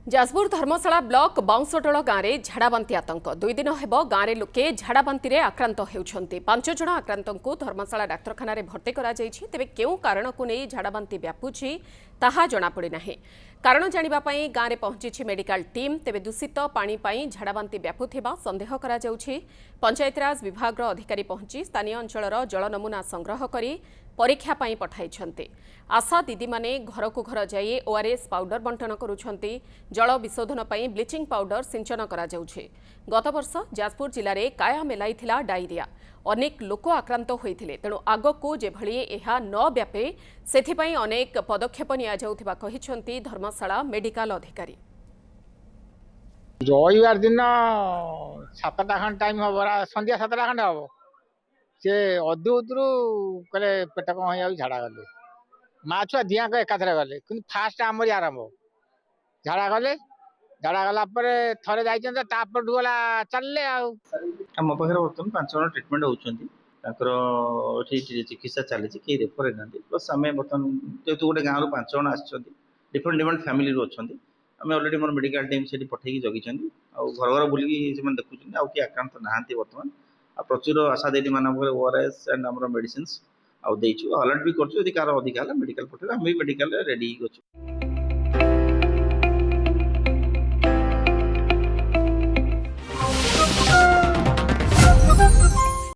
जाजपुर धर्मशाला block बाउंसटोल गाँव में झाड़ाबांति आतंक 2 दिन हेब गाँव में लोके झाड़ाबांति आक्रांत होती 5 जन आक्रांत धर्मशाला डाक्तखाना भर्ती तेज क्यों कारण को नहीं झाड़ाबांति व्यापुची ताहा जनापड़ना कारण जानापी गाँव में पहुंची मेडिकल टीम तेज दूषित पानी झाड़ाबांति व्यापुवा सन्देह करा पंचायतराज विभाग अधिकारी पहुंची स्थानीय अंचल जल नमूना संग्रह कर परीक्षा पठाई आशा दीदी माने घर को घर जाई ओआरएस पाउडर बंटन करुछंती जल विशोधन पर ब्लीचिंग पाउडर सिंचन करा जाउछे। गत वर्ष जाजपुर जिले में काया मेलाइथिला डायरिया अनेक लोक आक्रांत होइथिले तेणु आगको जेभଳି एहा न व्यापे सेथिपई अनेक पदक्षेप निया जाउथिबा कहिछंती धर्मशाला मेडिकल अधिकारी। रविवार दिन 7टा खंड टाइम हम संध्या 7टा खंड हम से अद्भुतरू कहे पेट कम हो झाड़ा गले माँ छुआ दियाक एकाथरे गले कि फास्ट आमरी आरंभ झाड़ा गले झाड़ा गला थे जापर गला चलले आम पाखे बर्तमान 5 जन ट्रिटमेंट होती चिकित्सा चली कहीं रेफर ना प्लस आम बर्तमान जेहतु गोटे गाँव 5 जन आसमें डिफरेंट डिफरेंट फैमिली अच्छा आम अलरेडी मोर मेडिकल टीम से पठे जगी घर घर बुलिकी देखुं आउ किए आक्रांत नहांती बर्तमान प्रचुर आशा दीदी मान ओआरएस एंड आम मेडिसिन आउ अलर्ट भी कर कार अधिक मेडिकल पठे आम भी मेडिकल रेडी अच्छे।